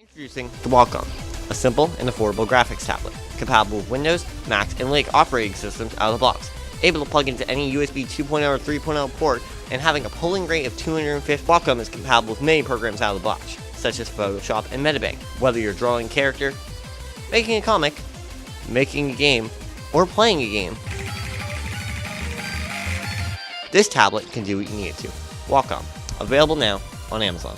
Introducing the Wacom, a simple and affordable graphics tablet, compatible with Windows, Mac, and Linux operating systems out of the box, able to plug into any USB 2.0 or 3.0 port, and having a polling rate of 250. Wacom is compatible with many programs out of the box, such as Photoshop and Metabank. Whether you're drawing a character, making a comic, making a game, or playing a game, this tablet can do what you need it to. Wacom, available now on Amazon.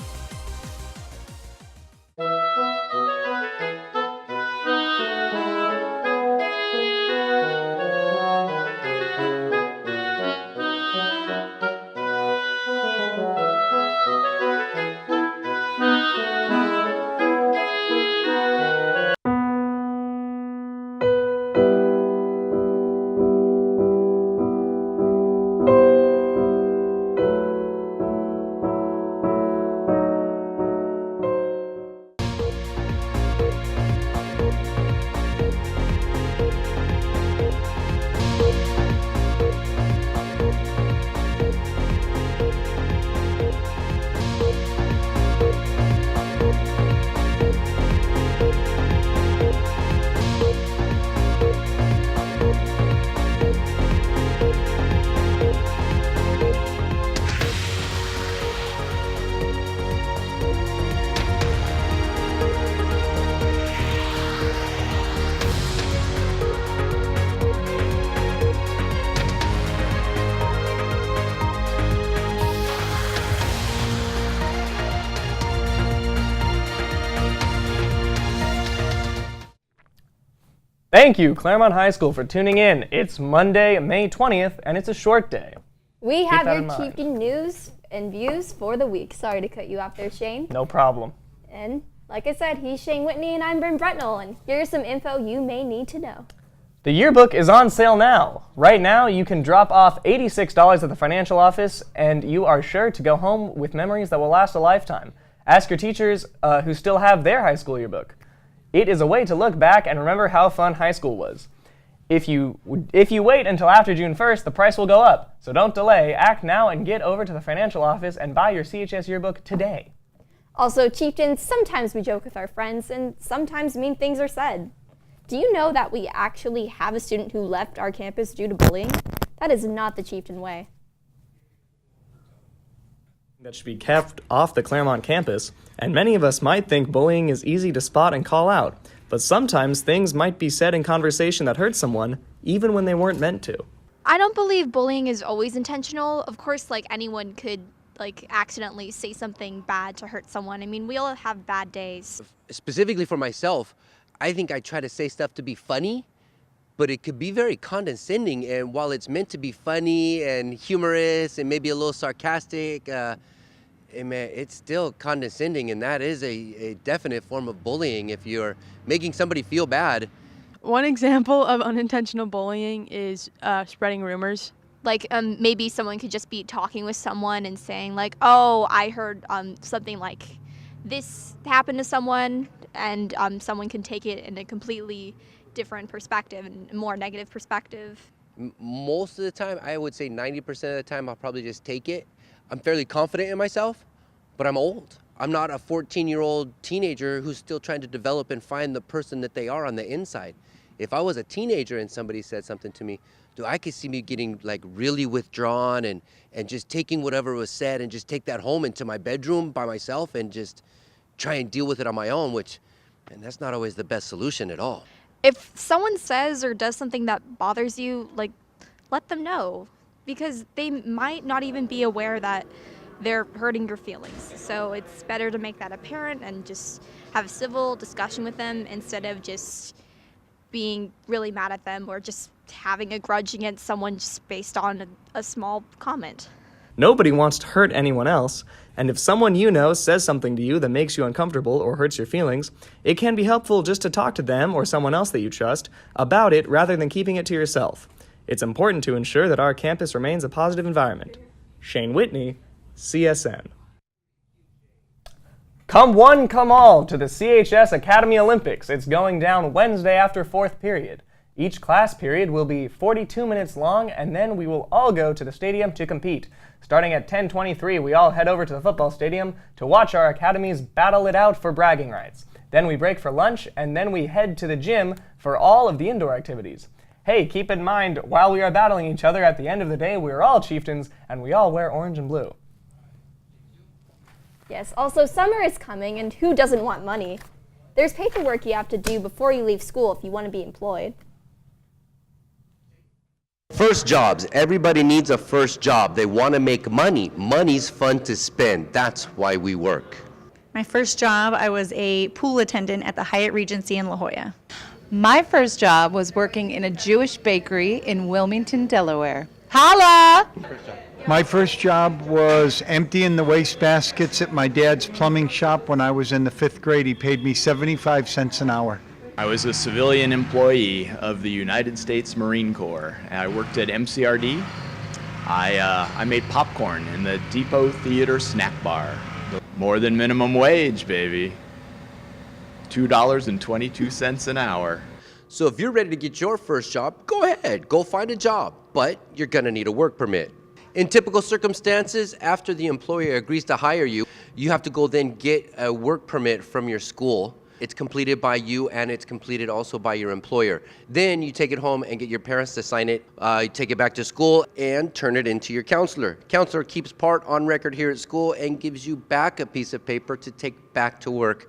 Thank you, Claremont High School, for tuning in. It's Monday, May 20th, and it's a short day. We have your Chieftain news and views for the week. Sorry to cut you off there, Shane. No problem. And like I said, he's Shane Whitney, and I'm Bryn Bretnell, and here's some info you may need to know. The yearbook is on sale now. Right now, you can drop off $86 at the financial office, and you are sure to go home with memories that will last a lifetime. Ask your teachers who still have their high school yearbook. It is a way to look back and remember how fun high school was. If you wait until after June 1st, the price will go up. So don't delay, act now and get over to the financial office and buy your CHS yearbook today. Also, Chieftains, sometimes we joke with our friends and sometimes mean things are said. Do you know that we actually have a student who left our campus due to bullying? That is not the Chieftain way. That should be kept off the Claremont campus, and many of us might think bullying is easy to spot and call out, but sometimes things might be said in conversation that hurt someone, even when they weren't meant to. I don't believe bullying is always intentional. Of course, anyone could, accidentally say something bad to hurt someone. I mean, we all have bad days. Specifically for myself, I think I try to say stuff to be funny, but it could be very condescending, and while it's meant to be funny and humorous and maybe a little sarcastic, it's still condescending, and that is a definite form of bullying if you're making somebody feel bad. One example of unintentional bullying is spreading rumors. Maybe someone could just be talking with someone and saying oh, I heard something like this happened to someone, and someone can take it in a completely different perspective and more negative perspective. Most of the time, I would say 90% of the time, I'll probably just take it. I'm fairly confident in myself, but I'm old. I'm not a 14-year-old teenager who's still trying to develop and find the person that they are on the inside. If I was a teenager and somebody said something to me, I could see me getting really withdrawn and just taking whatever was said and just take that home into my bedroom by myself and just try and deal with it on my own, and that's not always the best solution at all. If someone says or does something that bothers you, let them know, because they might not even be aware that they're hurting your feelings. So it's better to make that apparent and just have a civil discussion with them instead of just being really mad at them or just having a grudge against someone just based on a small comment. Nobody wants to hurt anyone else, and if someone you know says something to you that makes you uncomfortable or hurts your feelings, it can be helpful just to talk to them or someone else that you trust about it rather than keeping it to yourself. It's important to ensure that our campus remains a positive environment. Shane Whitney, CSN. Come one, come all to the CHS Academy Olympics. It's going down Wednesday after fourth period. Each class period will be 42 minutes long, and then we will all go to the stadium to compete. Starting at 10:23, we all head over to the football stadium to watch our academies battle it out for bragging rights. Then we break for lunch, and then we head to the gym for all of the indoor activities. Hey, keep in mind, while we are battling each other, at the end of the day, we are all chieftains, and we all wear orange and blue. Yes, also summer is coming, and who doesn't want money? There's paperwork you have to do before you leave school if you want to be employed. First jobs. Everybody needs a first job. They want to make money. Money's fun to spend. That's why we work. My first job, I was a pool attendant at the Hyatt Regency in La Jolla. My first job was working in a Jewish bakery in Wilmington, Delaware. Holla! My first job was emptying the waste baskets at my dad's plumbing shop when I was in the 5th grade. He paid me 75 cents an hour. I was a civilian employee of the United States Marine Corps. I worked at MCRD. I made popcorn in the Depot Theater snack bar. More than minimum wage, baby. $2.22 an hour. So if you're ready to get your first job, go ahead, go find a job, but you're gonna need a work permit. In typical circumstances, after the employer agrees to hire you, you have to go then get a work permit from your school. It's completed by you and it's completed also by your employer. Then you take it home and get your parents to sign it. You take it back to school and turn it into your counselor. Counselor keeps part on record here at school and gives you back a piece of paper to take back to work.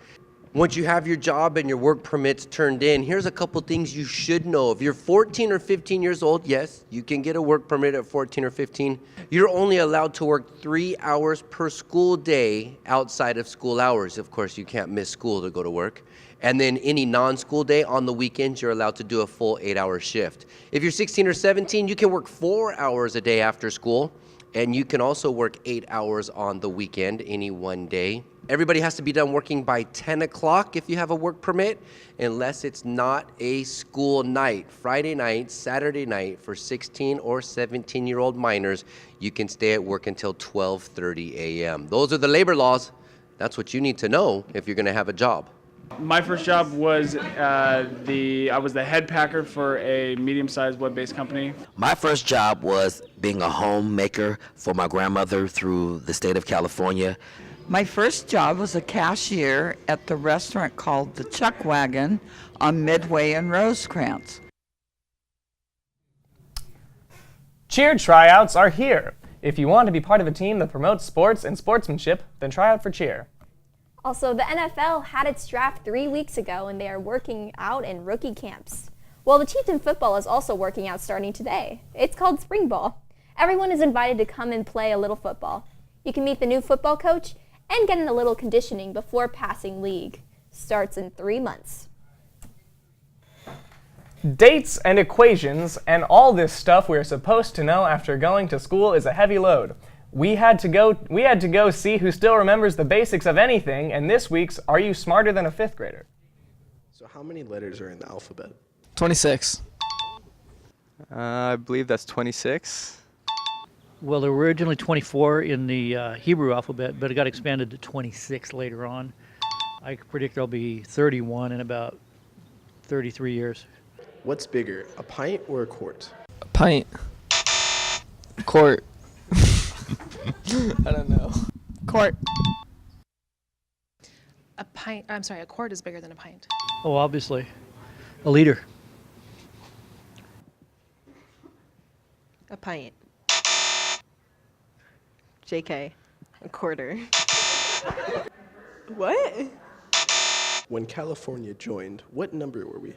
Once you have your job and your work permits turned in, here's a couple things you should know. If you're 14 or 15 years old, yes, you can get a work permit at 14 or 15. You're only allowed to work 3 hours per school day outside of school hours. Of course, you can't miss school to go to work. And then any non-school day on the weekends, you're allowed to do a full 8-hour shift. If you're 16 or 17, you can work 4 hours a day after school. And you can also work 8 hours on the weekend, any one day. Everybody has to be done working by 10 o'clock if you have a work permit, unless it's not a school night. Friday night, Saturday night, for 16 or 17-year-old minors, you can stay at work until 12:30 a.m. Those are the labor laws. That's what you need to know if you're gonna have a job. My first job was I was the head packer for a medium-sized web-based company. My first job was being a homemaker for my grandmother through the state of California. My first job was a cashier at the restaurant called the Chuck Wagon on Midway and Rosecrans. Cheer tryouts are here. If you want to be part of a team that promotes sports and sportsmanship, then try out for cheer. Also, the NFL had its draft 3 weeks ago, and they are working out in rookie camps. Well, the Chieftain football is also working out starting today. It's called spring ball. Everyone is invited to come and play a little football. You can meet the new football coach and get in a little conditioning before passing league. Starts in 3 months. Dates and equations and all this stuff we're supposed to know after going to school is a heavy load. We had to go see who still remembers the basics of anything, and this week's Are You Smarter Than a 5th Grader? So how many letters are in the alphabet? 26. I believe that's 26. Well, there were originally 24 in the Hebrew alphabet, but it got expanded to 26 later on. I predict there'll be 31 in about 33 years. What's bigger, a pint or a quart? A pint. Quart. I don't know. Quart. A quart is bigger than a pint. Oh, obviously. A liter. A pint. JK. A quarter. What? When California joined, what number were we?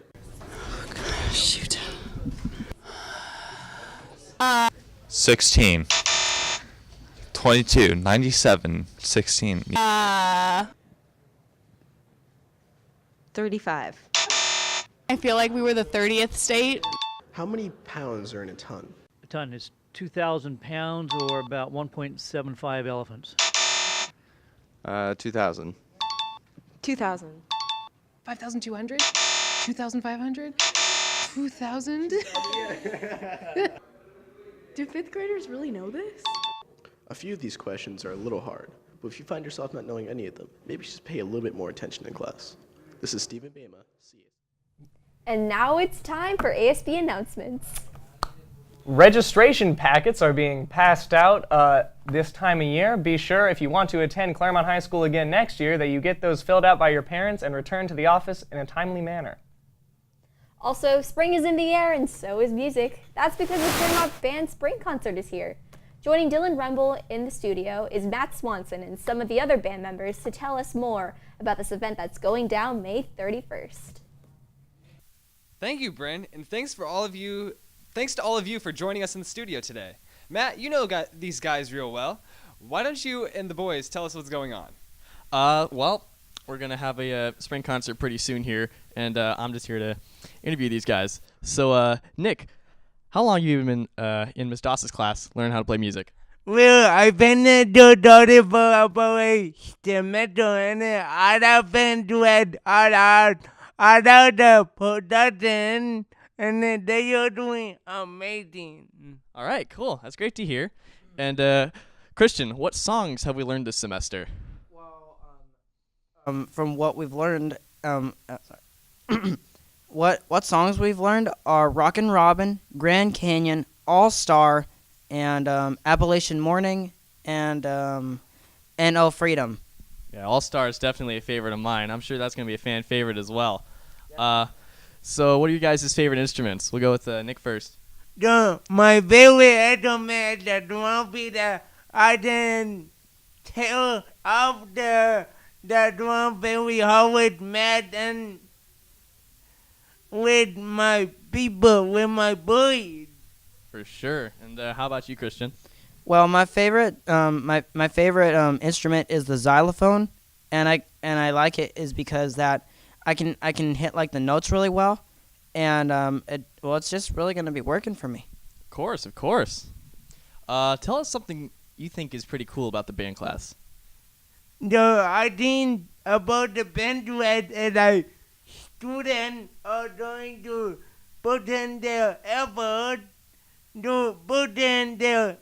Shoot. 16. 22, 97, 16. 35. I feel like we were the 30th state. How many pounds are in a ton? A ton is 2,000 pounds or about 1.75 elephants. 2,000. 2,000. 5,200? 2,500? 2,000? Do 5th graders really know this? A few of these questions are a little hard, but if you find yourself not knowing any of them, maybe you should pay a little bit more attention in class. This is Stephen Bama. See you. And now it's time for ASB announcements. Registration packets are being passed out this time of year. Be sure if you want to attend Claremont High School again next year that you get those filled out by your parents and returned to the office in a timely manner. Also, spring is in the air and so is music. That's because the Claremont Band Spring Concert is here. Joining Dylan Rumble in the studio is Matt Swanson and some of the other band members to tell us more about this event that's going down May 31st. Thank you, Bryn, and thanks to all of you for joining us in the studio today. Matt, you know these guys real well. Why don't you and the boys tell us what's going on? Well, we're going to have a spring concert pretty soon here, and I'm just here to interview these guys. So, Nick, how long have you been in Miss Doss's class learning how to play music? Well, I've been doing it for about a semester, and I've been doing the production, and they are doing amazing. All right, cool. That's great to hear. And, Christian, what songs have we learned this semester? From what we've learned, what songs we've learned are Rockin' Robin, Grand Canyon, All Star, and Appalachian Morning, and Oh Freedom. Yeah, All Star is definitely a favorite of mine. I'm sure that's going to be a fan favorite as well. So what are you guys' favorite instruments? We'll go with Nick first. My favorite instrument is the drum beat. I didn't tell of the drum very hard with Matt and with my people, with my boys. For sure. And how about you, Christian? Well, my favorite instrument is the xylophone, and I like it is because that I can hit like the notes really well, and it's just really gonna be working for me. Of course. Tell us something you think is pretty cool about the band class. I think about the band class is that students are going to put in their effort, to put in their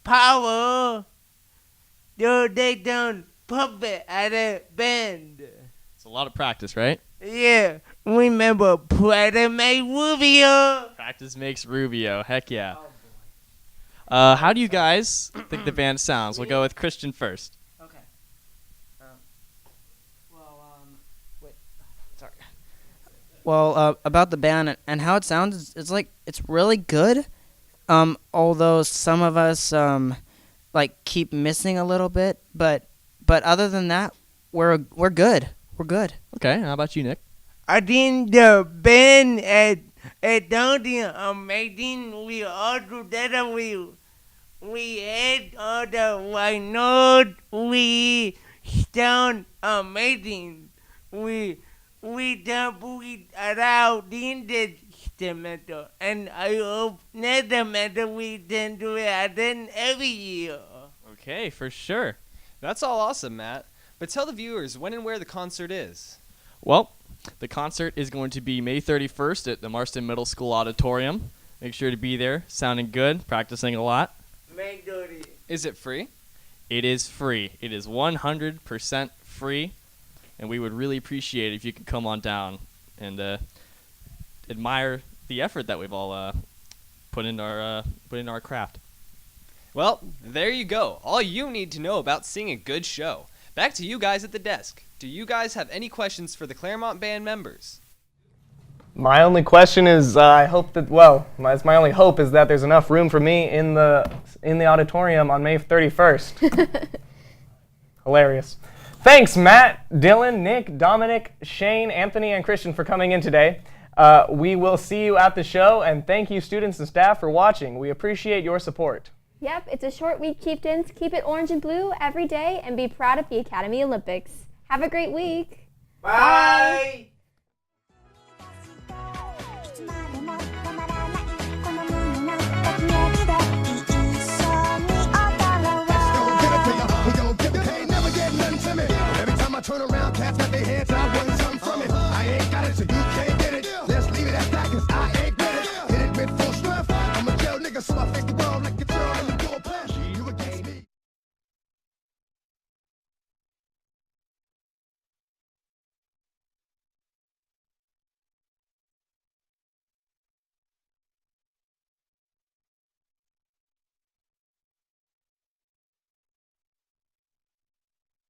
power, to take down puppet at a band. It's a lot of practice, right? Yeah, remember practice makes Rubio. Practice makes Rubio. Heck yeah. How do you guys think the band sounds? We'll go with Christian first. Okay. Sorry. Well, about the band and how it sounds, it's really good. Although some of us keep missing a little bit, but other than that, we're good. We're good. Okay. How about you, Nick? I think the band is doing amazing. We all together we hit all the right note. We sound amazing. We don't put it out in the semester, and I hope next semester we can do it again every year. Okay, for sure. That's all awesome, Matt. But tell the viewers when and where the concert is. Well, the concert is going to be May 31st at the Marston Middle School Auditorium. Make sure to be there, sounding good, practicing a lot. May 30th. Is it free? It is free. It is 100% free, and we would really appreciate it if you could come on down and admire the effort that we've all put in our craft. Well, there you go. All you need to know about seeing a good show. Back to you guys at the desk. Do you guys have any questions for the Claremont Band members? My only question is, my only hope is that there's enough room for me in the auditorium on May 31st. Hilarious. Thanks, Matt, Dylan, Nick, Dominic, Shane, Anthony, and Christian for coming in today. We will see you at the show, and thank you, students and staff, for watching. We appreciate your support. Yep, it's a short week, Chieftains. Keep it orange and blue every day and be proud of the Academy Olympics. Have a great week. Bye.